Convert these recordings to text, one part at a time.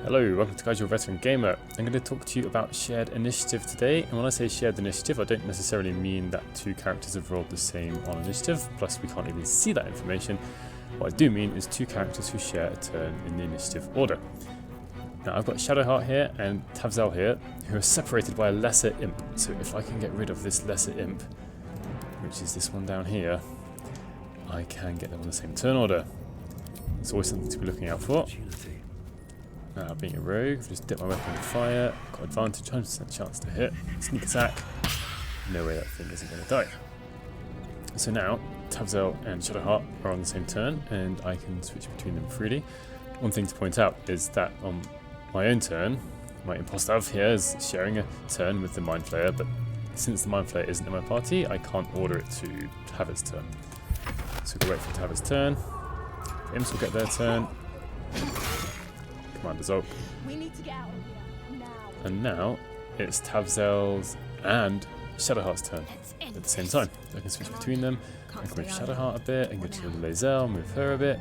Hello, welcome to Casual Veteran Gamer. I'm going to talk to you about shared initiative today, and when I say shared initiative, I don't necessarily mean that two characters have rolled the same on initiative, plus we can't even see that information. What I do mean is two characters who share a turn in the initiative order. Now I've got Shadowheart here and Tavzel here, who are separated by a lesser imp, so if I can get rid of this lesser imp, which is this one down here, I can get them on the same turn order. It's always something to be looking out for. Now, being a rogue, if I just dip my weapon in fire, got advantage, 100% chance to hit, sneak attack, no way that thing isn't going to die. So now, Tavzel and Shadowheart are on the same turn, and I can switch between them freely. One thing to point out is that on my own turn, my Impostav here is sharing a turn with the Mind Flayer, but since the Mind Flayer isn't in my party, I can't order it to have its turn. So we'll wait for it to have its turn, the Imps will get their turn. Commander Zolk. We need to get out of here now. And now it's Tavzel's and Shadowheart's turn at the same time. I can switch between them. I can move Shadowheart a bit, and go to Lae'zel, move her a bit.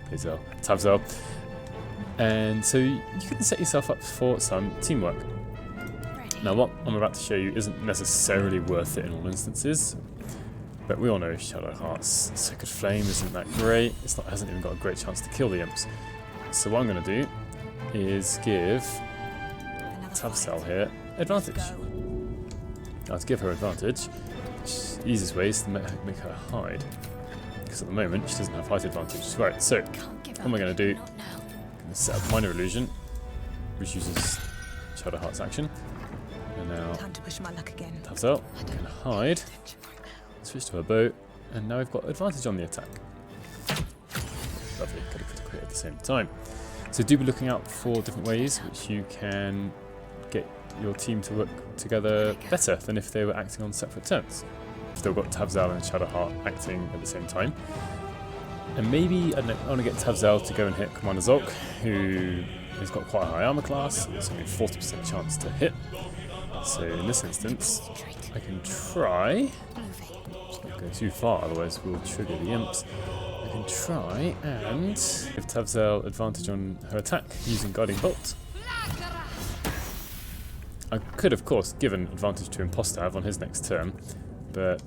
Lae'zel, Tavzel. And so you can set yourself up for some teamwork. Now what I'm about to show you isn't necessarily worth it in all instances, but we all know Shadowheart's Sacred Flame isn't that great. Hasn't even got a great chance to kill the imps. So what I'm going to do is give Tavzel here advantage. Now to give her advantage, the easiest way is to make her hide, because at the moment she doesn't have height advantage. Right, so what am I going to do? I'm going to set up Minor Illusion, which uses Shadowheart's action. And now Tavzel can hide, switch to her bow, and now we've got advantage on the attack. Lovely, got a critical hit at the same time. So do be looking out for different ways which you can get your team to work together better than if they were acting on separate turns. Still got Tavzel and Shadowheart acting at the same time. And maybe, I don't know, I want to get Tavzel to go and hit Commander Zolk, who has got quite a high armor class. It's only a 40% chance to hit. So in this instance, I can try. Just not go too far, otherwise we'll trigger the imps. I can try and give Tavzel advantage on her attack using Guiding Bolt. I could, of course, give an advantage to Impostav on his next turn, but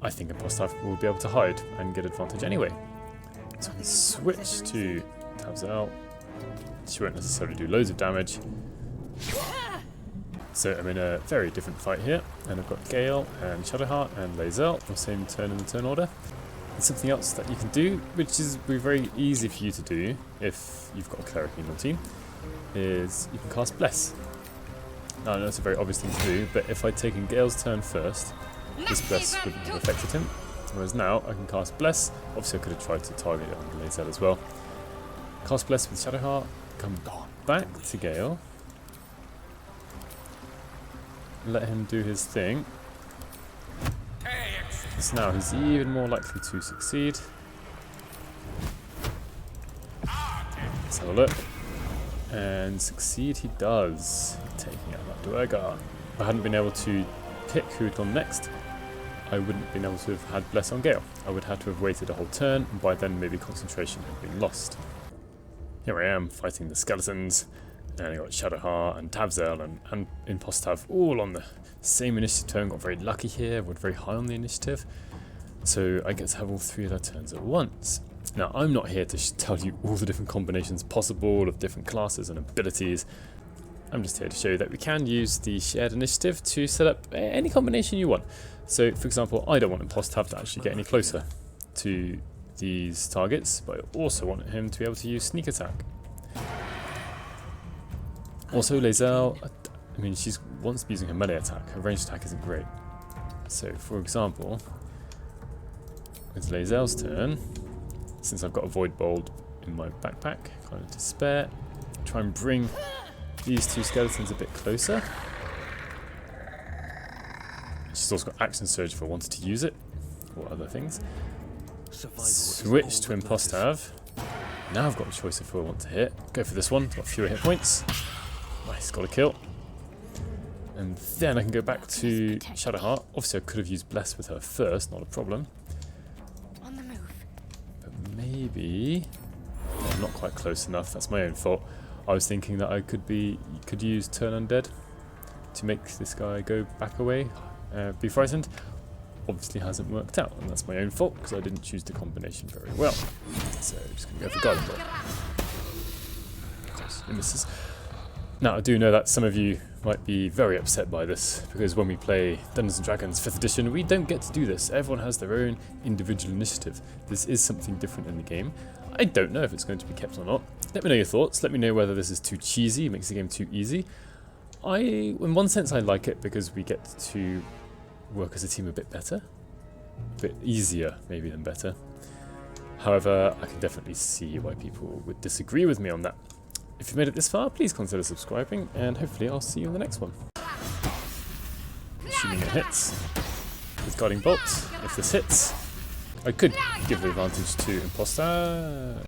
I think Impostav will be able to hide and get advantage anyway. So I can switch to Tavzel. She won't necessarily do loads of damage. So I'm in a very different fight here, and I've got Gale and Shadowheart and Lae'zel on the same turn in the turn order. And something else that you can do, which is very easy for you to do if you've got a cleric in your team, is you can cast Bless. Now I know it's a very obvious thing to do, but if I'd taken Gale's turn first, this Bless wouldn't have affected him. Whereas now I can cast Bless. Obviously I could have tried to target it on Lae'zel as well. Cast Bless with Shadowheart, come back to Gale, let him do his thing. So now he's even more likely to succeed. Let's have a look. And succeed he does, taking out that Duergar. If I hadn't been able to pick who had gone next, I wouldn't have been able to have had Bless on Gale. I would have to have waited a whole turn, and by then maybe concentration had been lost. Here I am, fighting the skeletons, and I got Shadowheart and Tavzel and Impostav all on the same initiative turn. Got very lucky here, we're very high on the initiative, so I get to have all three of their turns at once. Now I'm not here to tell you all the different combinations possible of different classes and abilities. I'm just here to show you that we can use the shared initiative to set up any combination you want. So for example, I don't want Impostav to actually get any closer to these targets, but I also want him to be able to use sneak attack. Also Lae'zel, I mean, she wants to be using her melee attack. Her ranged attack isn't great. So, for example, with Lae'zel's turn, since I've got a Void Bolt in my backpack, kind of to spare, try and bring these two skeletons a bit closer. She's also got Action Surge if I wanted to use it, or other things. Switch to Impostav. Now I've got a choice of who I want to hit. Go for this one, got fewer hit points. Nice, got a kill. And then I can go back to Shadowheart. Obviously I could have used Bless with her first, not a problem. On the move. But maybe I'm not quite close enough, that's my own fault. I was thinking that I could use turn undead to make this guy go back away, be frightened. Obviously hasn't worked out, and that's my own fault because I didn't choose the combination very well. So just gonna go for guiding bolt. Of course, it misses. Now I do know that some of you might be very upset by this, because when we play Dungeons & Dragons 5th edition, we don't get to do this. Everyone has their own individual initiative. This is something different in the game. I don't know if it's going to be kept or not. Let me know your thoughts. Let me know whether this is too cheesy, makes the game too easy. In one sense I like it because we get to work as a team a bit better. A bit easier maybe than better. However, I can definitely see why people would disagree with me on that. If you've made it this far, please consider subscribing, and hopefully I'll see you in the next one. Assuming it hits. With Guiding Bolt, if this hits, I could give the advantage to Imposter.